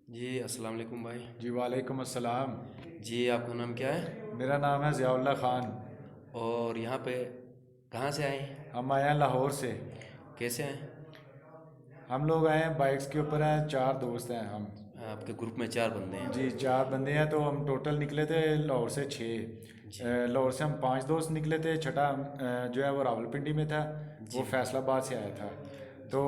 जी अस्सलाम वालेकुम भाई। जी वालेकुम अस्सलाम। जी आपका नाम क्या है? मेरा नाम है ज़ियाउल्लाह ख़ान। और यहाँ पे कहाँ से आए हैं? हम आए हैं लाहौर से। कैसे आए? हम लोग आए हैं बाइक्स के ऊपर हैं, चार दोस्त हैं हम। आपके ग्रुप में चार बंदे हैं। जी चार बंदे हैं, तो हम टोटल निकले थे लाहौर से जी लाहौर से हम पांच दोस्त निकले थे। छठा जो है वो रावलपिंडी में था। जी वो बिल्कुल। फैसलाबाद से आया था। तो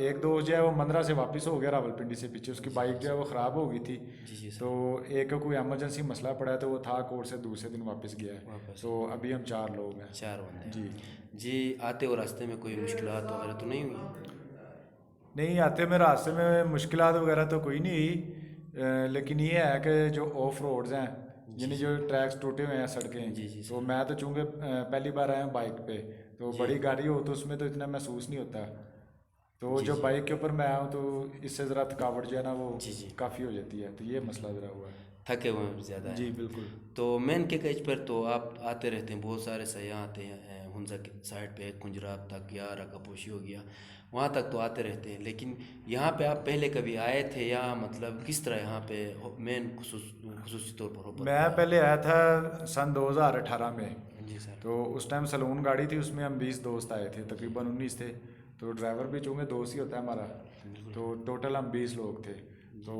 एक दोस्त जो है वो मंदरा से वापस हो गया रावलपिंडी से पीछे, उसकी जी बाइक जो है वो ख़राब हो गई थी। जी जी तो सर। एक को कोई एमरजेंसी मसला पड़ा है, तो वो था कोर्ट से दूसरे दिन वापस गया है। वापस तो अभी हम चार लोग हैं। चार बंदे जी। हैं जी। आते हो रास्ते में कोई मुश्किलात वगैरह तो नहीं हुई? नहीं, आते में रास्ते में मुश्किलात वगैरह तो कोई नहीं हुई। लेकिन ये है कि जो ऑफ रोड्स हैं, जी यानी जी जो ट्रैक्स टूटे हुए हैं सड़कें। जी जी तो सर। मैं तो चूँकि पहली बार आया हूँ बाइक पे, तो जी बड़ी गाड़ी हो तो उसमें तो इतना महसूस नहीं होता। तो जी जो जी बाइक के ऊपर मैं आया हूँ, तो इससे ज़रा थकावट जो है ना वो जी जी। काफ़ी हो जाती है, तो ये मसला ज़रा हुआ है। थके हुए हैं ज़्यादा जी हैं। बिल्कुल। तो मेन के कच पर तो आप आते रहते हैं, बहुत सारे सयाह आते हैं हुंजा के साइड पे, कुंजराब तक या रकापोशी हो गया, वहाँ तक तो आते रहते हैं। लेकिन यहाँ पे आप पहले कभी आए थे या मतलब किस तरह यहाँ पे मेन खसूसी तौर पर होपर मैं हुआ है? पहले आया था सन 2018 में। जी सर। तो उस टाइम सलून गाड़ी थी, उसमें हम 20 दोस्त आए थे, तकरीबन 19 थे। तो ड्राइवर भी चूँकि दोस्त ही होता है हमारा, बिल्कुल। तो टोटल हम 20 लोग थे। जी तो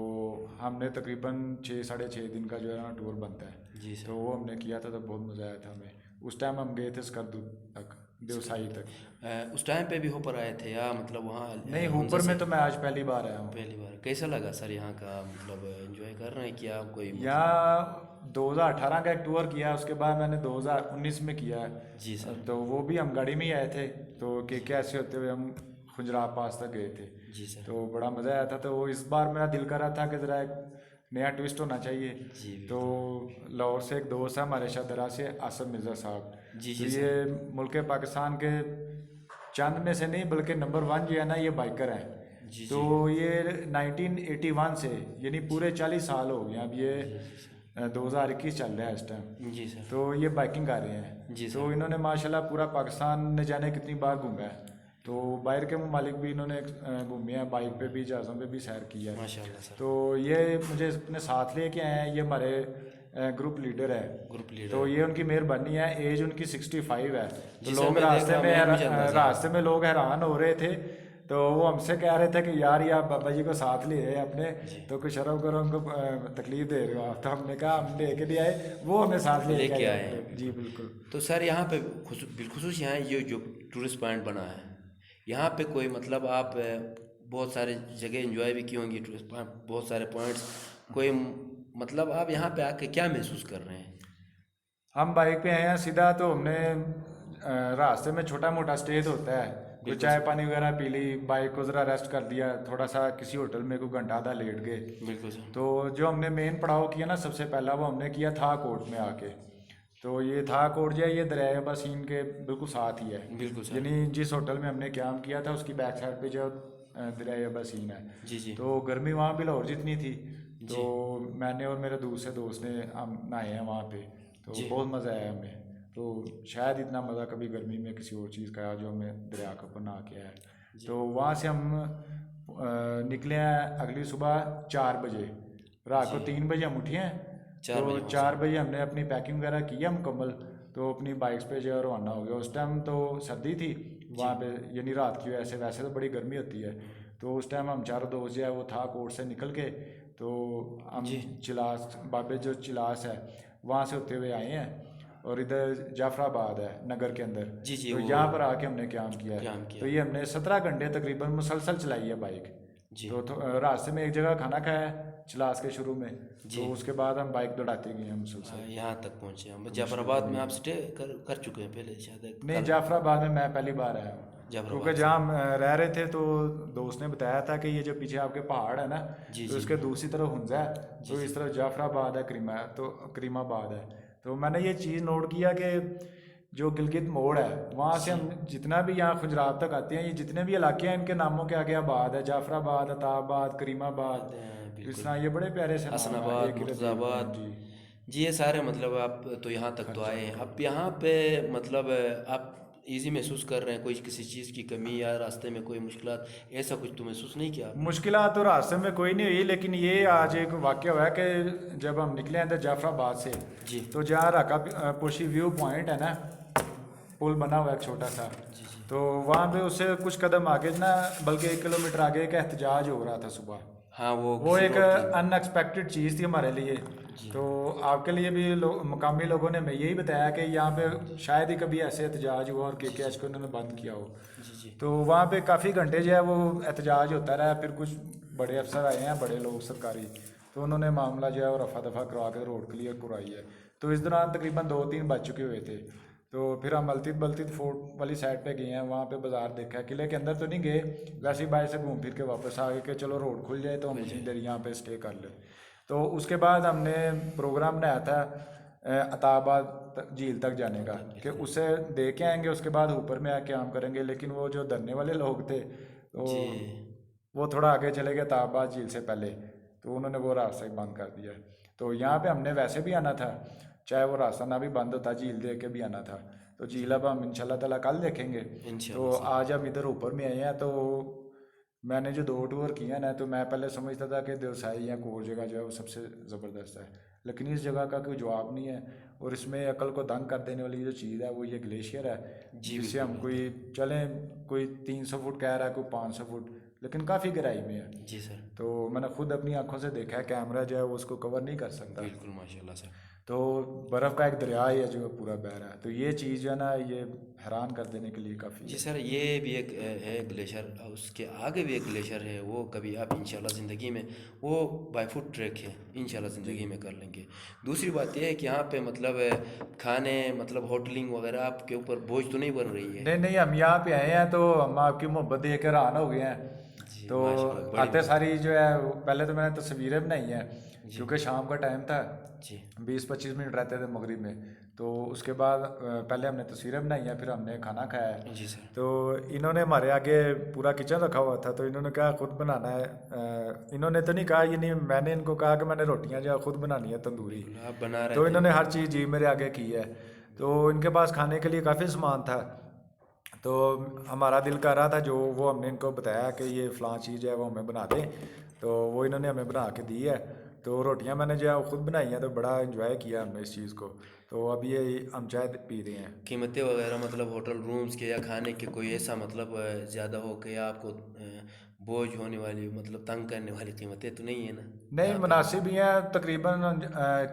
हमने तकरीबन 6 साढ़े 6 दिन का जो है ना टूर बनता है, जी तो सर। वो हमने किया था। तो बहुत मज़ा आया था हमें। उस टाइम हम गए थे स्कर्दू तक, इसका देवसाई तक। उस टाइम पे भी होपर आए थे या मतलब वहाँ नहीं, हुंजा ऊपर से? में तो मैं आज पहली बार आया हूँ। पहली बार कैसा लगा सर यहाँ का? मतलब एंजॉय कर रहे हैं क्या कोई मतलब? यहाँ 2018 का एक टूर किया, उसके बाद मैंने 2019 में किया जी है। सर। तो वो भी हम गाड़ी में ही आए थे। तो के जी कैसे होते हुए हम खुजराब पास तक गए थे। जी सर। तो बड़ा मज़ा आया था। तो इस बार मेरा दिल कर रहा था कि ज़रा एक नया ट्विस्ट होना चाहिए। जी तो बिल्कुल। लाहौर से एक दोस्त है हमारे शाहदरा से, आसम मिर्ज़ा साहब। जी तो जी ये सर। मुल्क पाकिस्तान के चंद में से नहीं बल्कि नंबर वन जो है ना, ये बाइकर हैं। जी तो जी ये 1981 से, यानी पूरे 40 साल हो गए हैं। अब ये जी जी सर। 2021 चल रहा है इस टाइम। जी सर। तो ये बाइकिंग कर रहे हैं। जी तो सर। इन्होंने माशाल्लाह पूरा पाकिस्तान न जाने कितनी बार घूमा है। तो बाहर के ममालिक भी इन्होंने घूमे हैं, बाइक पे भी जहाज़ों पे भी सैर किया है। माशाल्लाह सर। तो ये मुझे अपने साथ लेके आए हैं। ये हमारे ग्रुप लीडर है। ग्रुप तो लीडर। ये उनकी मेहरबानी है। एज उनकी 65 है। तो जी सर, लोग मैं देख रहा, मैं मुझे अंदाज़ा है। रास्ते में लोग हैरान हो रहे थे। तो वो हमसे कह रहे थे कि यार ये आप बाबा जी को साथ ले आए अपने, जी तो कुछ शर्म करो, उनको तकलीफ दे रहे हो आप। तो हमने कहा हम लेके नहीं आए, वो हमें साथ लेके लेके आए आए अपने। हैं जी बिल्कुल। बिल्कुल। तो सर यहाँ पे बिलखुसूस यहाँ ये जो टूरिस्ट पॉइंट बना है, यहाँ पे कोई मतलब आप बहुत सारे जगह एंजॉय भी की होंगी, टूरिस्ट पॉइंट बहुत सारे पॉइंट्स, कोई मतलब आप यहाँ पे आके क्या महसूस कर रहे हैं? हम बाइक पे आए हैं सीधा, तो हमने रास्ते में छोटा मोटा स्टे तो होता है। कोई बिल्कुल चाय सर। पानी वगैरह पी ली, बाइक को ज़रा रेस्ट कर दिया, थोड़ा सा किसी होटल में कोई घंटा आधा लेट गए। बिल्कुल सर। तो जो हमने मेन पड़ाव किया ना सबसे पहला, वो हमने किया था कोट में आके। तो ये था कोट जो है, ये दरिया बसीन के बिल्कुल साथ ही है। बिल्कुल सर। यानी जिस होटल में हमने क्याम किया था उसकी बैक साइड पे जो दरिया बसीन है। जी जी तो गर्मी वहाँ भी लाहौर जितनी थी। तो जी मैंने और मेरे दूसरे दोस्त ने हम नहाए हैं वहाँ पे। तो जी बहुत मज़ा आया हमें। तो शायद इतना मज़ा कभी गर्मी में किसी और चीज़ का आया जो हमें दरिया के ऊपर नहा के आया। जी। तो वहाँ से हम निकले हैं अगली सुबह 4 बजे। रात को जी 3 बजे हम उठे हैं। चार तो बजे वहाँ से? 4 बजे हमने अपनी पैकिंग वगैरह की है मुकम्मल। तो अपनी बाइक्स पे जो है रवाना हो गया। उस टाइम तो सर्दी थी जी वहाँ पे, यानी रात की वैसे वैसे तो बड़ी गर्मी होती है। तो उस टाइम हम चारों दोस्त जो है वो था कोर्ट से निकल के, तो हम जी चिलास बाबे जो चिलास है वहाँ से होते हुए आए हैं। और इधर जाफराबाद है नगर के अंदर। जी जी तो वो यहाँ पर आके हमने क्याम किया है। क्याम तो किया। ये हमने 17 घंटे तकरीबन मुसलसल चलाई है बाइक। जी तो रास्ते में एक जगह खाना खाया है चिलास के शुरू में। जी। तो उसके बाद हम बाइक दौड़ाते गए हैं मुसलसल। यहाँ तक पहुँचे हम। मुश्किल जाफराबाद में जी। आप स्टे कर चुके हैं पहले शायद नहीं, कल? जाफराबाद में मैं पहली बार आया हूँ। क्योंकि जाफराबाद से? जहाँ हम रह रहे थे, तो दोस्त ने बताया था कि ये जो पीछे आपके पहाड़ है ना, जी तो जी इसके दूसरी तरफ हुंजा है। जी तो जी इस तरफ जाफराबाद है, करीमाबाद है। तो मैंने ये चीज़ नोट किया कि जो गिलगित मोड़ है वहाँ से जी। हम जितना भी यहाँ खुजरात तक आते हैं, ये जितने भी इलाके हैं इनके नामों के आगे आबाद है। जाफराबाद, अताबाद, करीमाबाद, इस बिल्कुल। तरह ये बड़े प्यारे से नाम है हसनाबाद, एक ही तहजीब के हैं। मुर्तज़ाबाद। जी। जी ये सारे मतलब आप तो यहाँ तक हाँ तो जी आए हैं। बिल्कुल। अब यहाँ पे मतलब आप इजी महसूस कर रहे हैं, कोई किसी चीज़ की कमी या रास्ते में कोई मुश्किलात, ऐसा कुछ तो महसूस नहीं किया आपने? मुश्किलात तो रास्ते में कोई नहीं हुई, लेकिन ये आज एक वाक़या हुआ है कि जब हम निकले हैं तो जाफराबाद से, जी तो जहाँ राका पोशी व्यू पॉइंट है ना, पुल बना हुआ है एक छोटा सा, जी जी। तो वहाँ पे उससे कुछ कदम आगे ना, बल्कि 1 किलोमीटर आगे एक एहतजाज हो रहा था सुबह। हाँ, वो वो किसी एक रोड की। अनएक्सपेक्टेड चीज़ थी हमारे लिए। जी तो आपके लिए भी मकामी लोगों ने हमें यही बताया कि यहाँ पे शायद ही कभी ऐसे एहतजाज हुआ और KKH को उन्होंने बंद किया हो। जी जी। तो वहाँ पे काफ़ी घंटे जो है वो एहतजाज होता रहा। फिर कुछ बड़े अफसर आए हैं, बड़े लोग सरकारी, तो उन्होंने मामला जो है वो रफा दफा करवा के रोड क्लियर करवाई है। तो इस दौरान तकरीबन 2-3 बज चुके हुए थे। तो फिर हम मलतित बलतित फोर्ट वाली साइड पे गए हैं, वहाँ पे बाज़ार देखा है। किले के अंदर तो नहीं गए, वैसे ही बाहर से घूम फिर के वापस आ गए कि चलो रोड खुल जाए तो हम उतनी देर यहाँ पे स्टे कर लें। तो उसके बाद हमने प्रोग्राम बनाया था अताबाद झील तक जाने का, कि उसे देख के आएंगे, उसके बाद ऊपर में आके आम करेंगे। लेकिन वो जो धरने वाले लोग थे, तो जी वो थोड़ा आगे चले गए अताबाद झील से पहले, तो उन्होंने वो रास्ता ही बंद कर दिया। तो यहाँ पे हमने वैसे भी आना था, चाहे वो रास्ता ना भी बंद होता, झील देख के भी आना था। तो झील अब हम इंशाल्लाह ताला कल देखेंगे। तो इंशाल्लाह से। आज हम इधर ऊपर में आए हैं। तो मैंने जो 2 टूर किया ना, तो मैं पहले समझता था कि देवसाई या कोर जगह जो है वो सबसे ज़बरदस्त है, लेकिन इस जगह का कोई जवाब नहीं है। और इसमें अकल को दंग कर देने वाली जो चीज़ है वो ये ग्लेशियर है, जी जिससे हम बिल्कुल कोई चलें, कोई 300 फुट कह रहा है, कोई 500 फुट, लेकिन काफ़ी गहराई में है। जी सर। तो मैंने खुद अपनी आंखों से देखा है, कैमरा जो है वो उसको कवर नहीं कर सकता। बिल्कुल माशाल्लाह सर। तो बर्फ़ का एक दरिया है जो पूरा बह रहा है। तो ये चीज़ जो है ना, ये हैरान कर देने के लिए काफ़ी जी है। सर, ये भी एक है ग्लेशियर, उसके आगे भी एक ग्लेशियर है, वो कभी आप इंशाल्लाह ज़िंदगी में, वो बाय फुट ट्रैक है, इंशाल्लाह ज़िंदगी में कर लेंगे। दूसरी बात ये है कि यहाँ पे मतलब खाने, मतलब होटलिंग वगैरह आपके ऊपर बोझ तो नहीं बन रही है? नहीं नहीं, हम यहाँ पे आए हैं तो हम आपकी मोहब्बत देख कर हैरान हो गए हैं। जी तो माशाल्लाह, बड़ी आते मेहरबानी। सारी जो है पहले तो मैंने तस्वीरें बनाई हैं, जी क्योंकि शाम का टाइम था, जी 20-25 मिनट रहते थे मगरिब में। तो उसके बाद पहले हमने तस्वीरें बनाई हैं, फिर हमने खाना खाया है। जी सर। तो इन्होंने हमारे आगे पूरा किचन रखा हुआ था, तो इन्होंने कहा खुद बनाना है। इन्होंने तो नहीं कहा, ये नहीं, मैंने इनको कहा कि मैंने रोटियां जो है खुद बनानी है तंदूरी। आप बना रहे तो थे? इन्होंने हर चीज़ जी मेरे आगे की है। तो इनके पास खाने के लिए काफ़ी सामान था। तो हमारा दिल कर रहा था, जो वो हमने इनको बताया कि ये फ़लाँ चीज़ है वो हमें बना दें, तो वो इन्होंने हमें बना के दी है। तो रोटियां मैंने जो है वो खुद बनाई हैं, तो बड़ा इन्जॉय किया हमने इस चीज़ को। तो अब ये हम चाय पी रहे हैं। कीमतें वगैरह मतलब होटल रूम्स के या खाने के कोई ऐसा मतलब ज़्यादा हो के या आपको बोझ होने वाली, मतलब तंग करने वाली कीमतें तो नहीं है ना नहीं, यहाँ पे? मुनासिब ही हैं तकरीबन।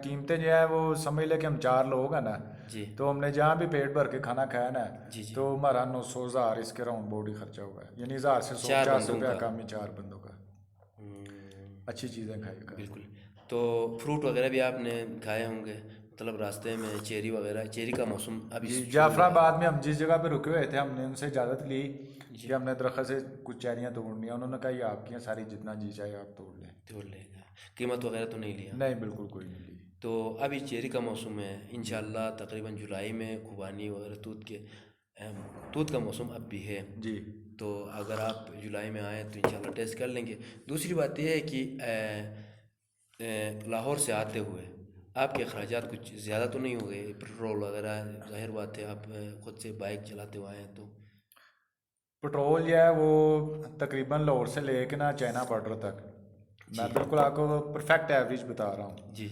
कीमतें जो है वो समझ ले कि हम 4 लोग हैं ना, जी तो हमने जहाँ भी पेट भर के खाना खाया ना, जी जी। तो हमारा 900-1000 इसके राउंड बोर्ड ही खर्चा हुआ है। यानी 1000 से 100 चार 50 बंदों रुपया का? कम ही 4 बंदों का। हम्म, अच्छी चीज़ें खाई का। बिल्कुल। तो फ्रूट वगैरह भी आपने खाए होंगे, मतलब रास्ते में चेरी वगैरह, चेरी का मौसम अभी जी, शुरू हुआ है। जाफराबाद में हम जिस जगह पे रुके हुए थे, हमने उनसे इजाज़त ली जी, कि हमने दरख्त से कुछ चैरियाँ तोड़नी है। उन्होंने कहा ये आपकी हैं सारी, जितना जी चाहे आप तोड़ लें। तोड़ लेगा। कीमत वगैरह तो नहीं लिया? नहीं, बिल्कुल कोई नहीं ली। तो अभी चेरी का मौसम है, जी इंशाल्लाह तकरीबन जुलाई में खुबानी वगैरह तूत का मौसम अब भी है। जी तो अगर आप जुलाई में आए तो इंशाल्लाह टेस्ट कर लेंगे। दूसरी बात यह है कि लाहौर से आते हुए आपके अखराजात कुछ ज़्यादा तो नहीं हो गए? पेट्रोल वगैरह, ज़ाहिर बात है आप खुद से बाइक चलाते हुए आए हैं तो। पेट्रोल जो है वो तकरीबन लाहौर से लेके ना चाइना बॉर्डर तक, जी मैं बिल्कुल आपको परफेक्ट एवरेज बता रहा हूँ, जी।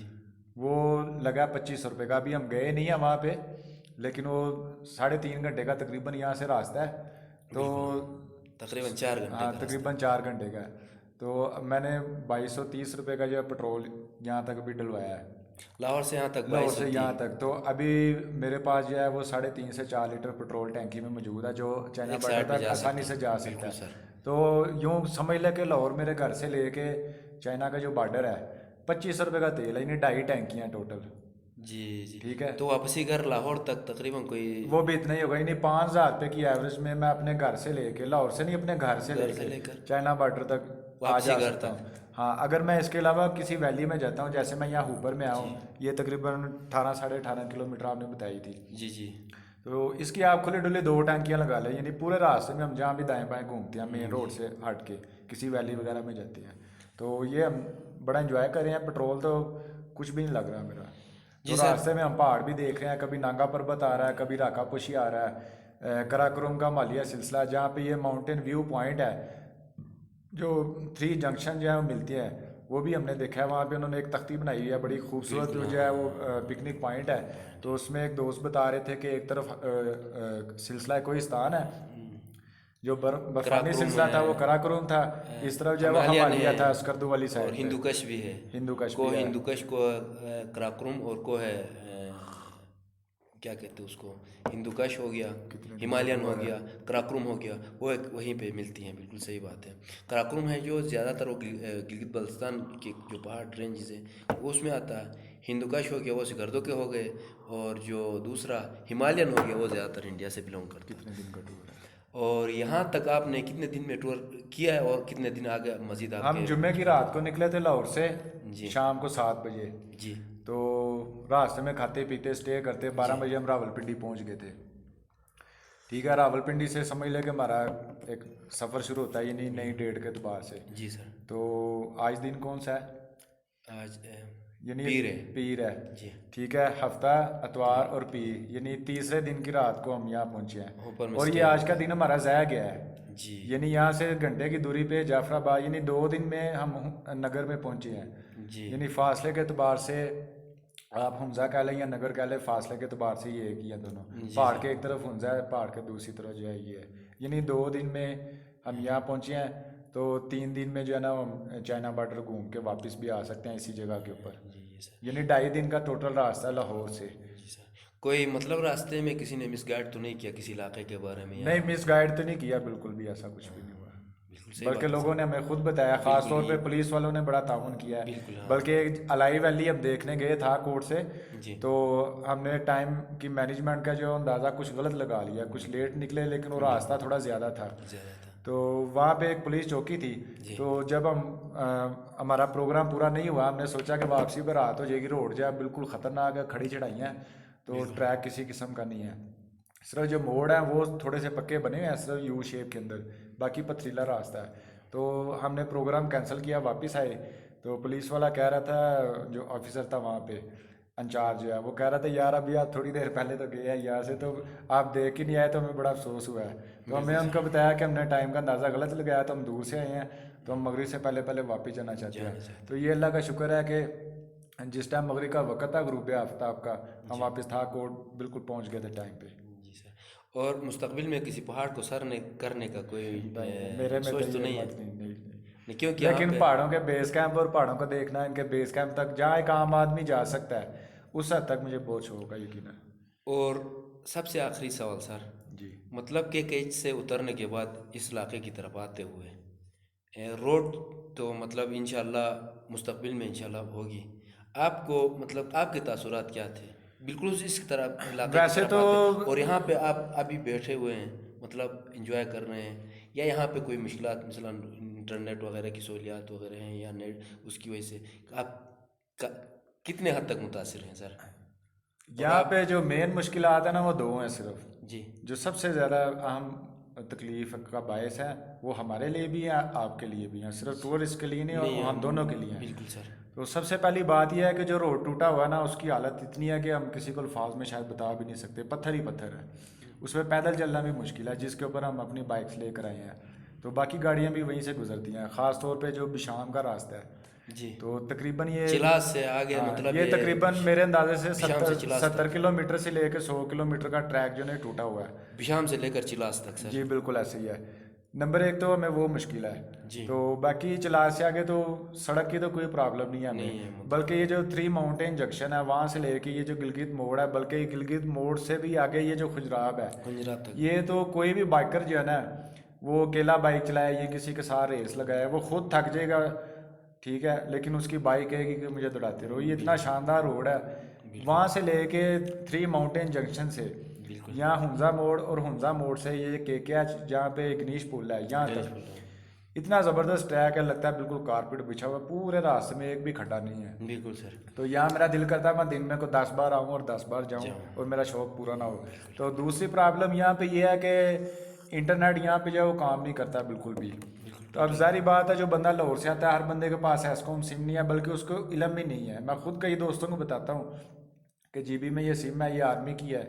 वो लगा 2500 रुपये का। अभी हम गए नहीं हैं वहाँ पे, लेकिन वो 3.5 घंटे का तकरीबन यहाँ से रास्ता है। तो बिल्कुल, तकरीबन 4 घंटे हाँ, का रास्ता। तकरीबन 4 घंटे का है। तो अब मैंने 2230 रुपये का जो है पेट्रोल यहाँ तक भी डलवाया है, लाहौर से यहाँ तक लाहौर बाईस से होती? यहाँ तक। तो अभी मेरे पास जो है वो 3.5 से 4 लीटर पेट्रोल टैंकी में मौजूद है, जो चाइना एक बॉर्डर साइड पे तक जा आसानी सकते से हैं, जा सकता बिल्कुल है। सर। तो यूँ समझ ले कि लाहौर मेरे घर से लेके चाइना का जो बॉर्डर है, 2500 रुपये का तेल है, यानी 2.5 टैंकियाँ टोटल। जी जी। ठीक है, तो वापसी घर लाहौर तक तकरीबन कोई वो भी इतना ही होगा। यानी 5,000 रुपये की एवरेज में मैं अपने घर से लेके, लाहौर से नहीं, अपने घर से घर से लेके लेकर चाइना बॉर्डर तक आ वापसी जा घर सकता तक? हूँ। हाँ, अगर मैं इसके अलावा किसी वैली में जाता हूँ, जैसे मैं यहाँ ऊपर में जी आऊँ, ये तकरीबन 18-18.5 किलोमीटर आपने बताई थी, जी जी। तो इसकी आप खुले डुले 2 टैंकियाँ लगा लें। यानी पूरे रास्ते में हम जहाँ भी दाएं बाएं घूमते हैं, मेन रोड से हट के किसी वैली वगैरह में जाते हैं, तो ये हम बड़ा इंजॉय कर रहे हैं। पेट्रोल तो कुछ भी नहीं लग रहा मेरा। तो जी सर। रास्ते में हम पहाड़ भी देख रहे हैं, कभी नांगा पर्वत आ रहा है, कभी राका पोशी आ रहा है। कराकोरम का मालिया सिलसिला, जहाँ पे ये माउंटेन व्यू पॉइंट है, जो 3 जंक्शन जो है वो मिलती है, वो भी हमने देखा है। वहाँ पे उन्होंने एक तख्ती बनाई हुई है बड़ी खूबसूरत, जो है वो पिकनिक पॉइंट है। तो उसमें एक दोस्त बता रहे थे कि एक तरफ सिलसिला कोहिस्तान है, जो बर्फानी कराकुरुम सिलसिला था वो है, कराकोरम था, इस तरफ जो है वो हिमालयन हिमालय था है, स्कर्दू वाली और साइड पे, हिंदुकश भी है। हिंदू कश को भी है। हिंदुकश को कराकुरुम, और को है क्या कहते हैं उसको, हिंदुकश हो गया, हिमालयन हो गया, कराकुरुम हो गया, वो एक वहीं पे मिलती हैं। बिल्कुल सही बात है। कराकुरुम है जो ज़्यादातर वो गिलगित बल्तिस्तान के जो पहाड़ रेंजेस है वो उसमें आता है। हिंदुकश हो गया वो सिकरदो के हो गए, और जो दूसरा हिमालयन हो गया वो ज़्यादातर इंडिया से बिलोंग करता है। कितने दिन का टूर है? और यहाँ तक आपने कितने दिन में टूर किया है, और कितने दिन आगे मज़ीद हम आपके? जुम्मे की रात को निकले थे लाहौर से, जी शाम को 7 बजे। जी तो रास्ते में खाते पीते स्टे करते 12 बजे हम रावलपिंडी पहुंच गए थे। ठीक है, रावलपिंडी से समझ ले कि हमारा एक सफ़र शुरू होता है, यानी नई डेट के अतबार से। जी सर। तो आज दिन कौन सा है? आज यानी पीर है। पीर है। जी। ठीक है, हफ्ता अतवार और पीर, यानी तीसरे दिन की रात को हम यहाँ पहुँचे ऊपर हैं, में और ये स्टे आज का दिन हमारा ज़ाया गया है। जी यानी यहाँ से घंटे की दूरी पे जाफराबाद, यानी 2 दिन में हम नगर में पहुँचे हैं। जी यानी फासले के अतबार से आप हमजा कह लें या नगर कह लें, फासले के अतबार से ये एक ही है दोनों। पहाड़ के एक तरफ हमजा है, पहाड़ के दूसरी तरफ जो है ये है। यानी 2 दिन में हम यहाँ पहुँचे हैं, तो 3 दिन में जो है ना हम चाइना बॉर्डर घूम के वापस भी आ सकते हैं इसी जगह के ऊपर। जी सर। यानी 2.5 दिन का टोटल रास्ता है लाहौर से। जी सर। कोई मतलब रास्ते में किसी ने मिसगाइड तो नहीं किया किसी इलाके के बारे में, या? नहीं, मिस गाइड तो नहीं किया, बिल्कुल भी ऐसा कुछ भी नहीं हुआ। बिल्कुल सही बल्कि बात है लोगों सर। ने हमें खुद बताया, खास बिल्कुल तौर पे ये पुलिस वालों ने बड़ा ताउन किया है। बिल्कुल हाँ। बल्कि अलाई वैली हम देखने गए था कोर्ट से, जी तो हमने टाइम की मैनेजमेंट का जो अंदाज़ा कुछ गलत लगा लिया, कुछ लेट निकले, लेकिन वो रास्ता थोड़ा ज़्यादा था। ज़्यादा था। तो वहाँ पे एक पुलिस चौकी थी। जी तो जब हमारा प्रोग्राम पूरा नहीं हुआ, हमने सोचा कि वापसी पर रात हो जाएगी, रोड जो है बिल्कुल ख़तरनाक है, खड़ी चढ़ाइयाँ, तो ट्रैक किसी किस्म का नहीं है। सिर्फ जो मोड़ है वो थोड़े से पक्के बने हुए हैं, सिर्फ यू शेप के अंदर, बाकी पथरीला रास्ता है। तो हमने प्रोग्राम कैंसिल किया, वापस आए, तो पुलिस वाला कह रहा था, जो ऑफिसर था वहाँ पे इंचार्ज जो है, वो कह रहा था यार अभी आप थोड़ी देर पहले तो गए हैं यहाँ से, तो आप देख ही नहीं आए, तो हमें बड़ा अफसोस हुआ है। तो हमने उनको बताया कि हमने टाइम का अंदाज़ा गलत लगाया, तो हम दूर से आए हैं, तो हम मगरिब से पहले पहले वापस जाना चाहते हैं। तो ये अल्लाह का शुक्र है कि जिस टाइम मगरिब का वक्त था, ग्रुप आफ्ताब का, हम वापस था कोर्ट बिल्कुल पहुँच गए थे टाइम पे। जी सर। और मुस्तकबिल में किसी पहाड़ को सर ने करने का कोई मेरे में सोच तो तो ये नहीं है? बात नहीं। नहीं, क्योंकि यहाँ लेकिन पे पहाड़ों के बेस कैंप और पहाड़ों को देखना, इनके बेस कैंप तक जहाँ एक आम आदमी जा सकता है, उस हद तक मुझे बहुत शौक है, यकीन है। और सबसे आखिरी सवाल सर, जी। मतलब कि केज से उतरने के बाद इस इलाके की तरफ आते हुए रोड तो मतलब इंशाल्लाह मुस्तकबिल में इंशाल्लाह होगी, आपको मतलब आपके तासुरात क्या थे बिल्कुल इस तरफ इलाके की वैसे तरफ तो आते, और यहाँ पे आप अभी बैठे हुए हैं, मतलब इंजॉय कर रहे हैं, या यहाँ पे कोई मुश्किलात मसलन इंटरनेट वगैरह की सहूलियात वगैरह हैं, या नेट उसकी वजह से आप कितने हद तक मुतासिर हैं सर? और यहाँ आप? पे जो मेन मुश्किलात है ना, वो 2 हैं सिर्फ। जी जो सबसे ज़्यादा अहम तकलीफ का बायस है, वो हमारे लिए भी है, आपके लिए भी है, सिर्फ टूरिस्ट के लिए नहीं, और हम दोनों के लिए हैं। बिल्कुल सर। तो सबसे पहली बात यह है कि जो रोड टूटा हुआ है ना, उसकी हालत इतनी है कि हम किसी को अल्फाज में शायद बता भी नहीं सकते। पत्थर ही पत्थर है, उसमें पैदल चलना भी मुश्किल है, जिसके ऊपर हम अपनी बाइक्स लेकर आए हैं। तो बाकी गाड़ियाँ भी वहीं से गुजरती हैं, ख़ास तौर पे जो बिशाम का रास्ता है। जी तो तकरीबन ये चिलास से आगे हाँ, मतलब ये तकरीबन मेरे अंदाजे से बिशाम से चिलास 70 किलोमीटर से लेकर 100 किलोमीटर का ट्रैक जो है टूटा हुआ है। बिशाम से लेकर चिलास तक सर? जी बिल्कुल ऐसे ही है। नंबर 1 तो हमें वो मुश्किल है। जी तो बाकी चिलास से आगे तो सड़क की तो कोई प्रॉब्लम नहीं है नहीं हमें, है मतलब। बल्कि ये जो 3 माउंटेन जंक्शन है, वहाँ से लेके ये जो गिलगित मोड़ है, बल्कि गिलगित मोड़ से भी आगे ये जो खुजराब है, गुजरात तक। ये तो कोई भी बाइकर जो है ना, वो अकेला बाइक चलाए, ये किसी के साथ रेस लगाए, वो खुद थक जाएगा, ठीक है, लेकिन उसकी बाइक कहेगी कि मुझे दौड़ाते रहो। ये इतना शानदार रोड है, वहाँ से लेके 3 माउंटेन जंक्शन से बिल्कुल यहाँ हुंजा मोड़, और हुंजा मोड़ से ये केके जहाँ पे गणेश पुल है, यहाँ गणेश तक पुल है। इतना ज़बरदस्त ट्रैक है, लगता है बिल्कुल कारपेट बिछा हुआ, पूरे रास्ते में एक भी खड्डा नहीं है। बिल्कुल सर। तो यहाँ मेरा दिल करता है मैं दिन में को 10 बार आऊँ और 10 बार जाऊँ, जाऊँ। और मेरा शौक पूरा ना हो। तो दूसरी प्रॉब्लम यहाँ पे ये है कि इंटरनेट यहाँ पे जो है वो काम नहीं करता बिल्कुल भी। तो अब जारी बात है, जो बंदा लाहौर से आता है, हर बंदे के पास एस्कॉम सिम नहीं है, बल्कि उसको इलम भी नहीं है। मैं खुद कई दोस्तों को बताता हूँ कि जीबी में ये सिम है, ये आर्मी की है,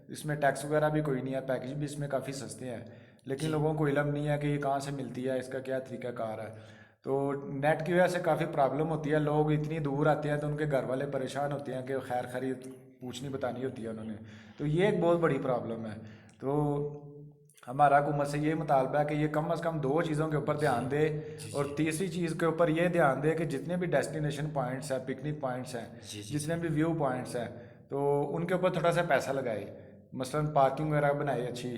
इसमें टैक्स वगैरह भी कोई नहीं है, पैकेज भी इसमें काफ़ी सस्ते हैं, लेकिन लोगों को इल्म नहीं है कि ये कहाँ से मिलती है, इसका क्या तरीक़ाकार है। तो नेट की वजह से काफ़ी प्रॉब्लम होती है, लोग इतनी दूर आते हैं तो उनके घर वाले परेशान होते हैं कि खैर खरीद पूछनी बतानी होती है उन्होंने, तो ये एक बहुत बड़ी प्रॉब्लम है। तो हमारा हुकूमत से ये मुतालबा है कि ये कम से कम दो चीज़ों के ऊपर ध्यान दे, और तीसरी चीज़ के ऊपर ये ध्यान दे कि जितने भी डेस्टिनेशन पॉइंट्स हैं, पिकनिक पॉइंट्स हैं, जितने भी व्यू पॉइंट्स हैं, तो उनके ऊपर थोड़ा सा पैसा लगाए, मसलन पार्किंग वगैरह बनाए अच्छी,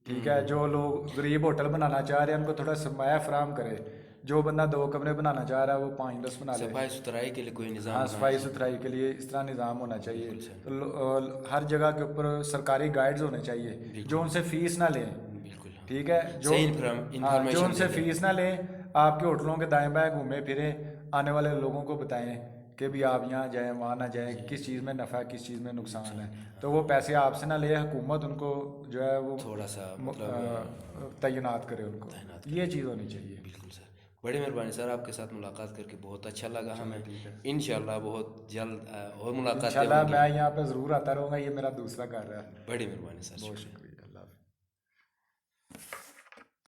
ठीक है। जो लोग गरीब होटल बनाना चाह रहे हैं उनको थोड़ा सरमाया फराम करे, जो बंदा 2 कमरे बनाना चाह रहा है वो 5-10 बना ले। सफाई सुथराई के लिए कोई निज़ाम हाँ, होना सफाई चाहिए। सुथराई के लिए इस तरह निज़ाम होना चाहिए। तो हर जगह के ऊपर सरकारी गाइड्स होने चाहिए जो उनसे फ़ीस ना लें, बिल्कुल। ठीक है। जो सही हाँ, जो इंफॉर्मेशन उनसे दे दें। फ़ीस ना लें, आपके होटलों के दाएं बाएं घूमे फिरें, आने वाले लोगों को बताएं कि भी आप यहाँ जाएं वहाँ ना जाएं, किस चीज़ में नफ़ा है किस चीज़ में नुकसान है। तो वो पैसे आपसे ना ले, हुकूमत उनको जो है वो थोड़ा सा मतलब तैनात करे उनको, ये चीज़ होनी चाहिए। बिल्कुल सर, बड़ी मेहरबानी सर, आपके साथ मुलाकात करके बहुत अच्छा लगा हमें। इंशाल्लाह बहुत जल्द और मुलाकातें इंशाल्लाह होंगी। मैं यहाँ पे ज़रूर आता रहूँगा, ये मेरा दूसरा घर है। बड़ी मेहरबानी सर, बहुत शुक्रिया।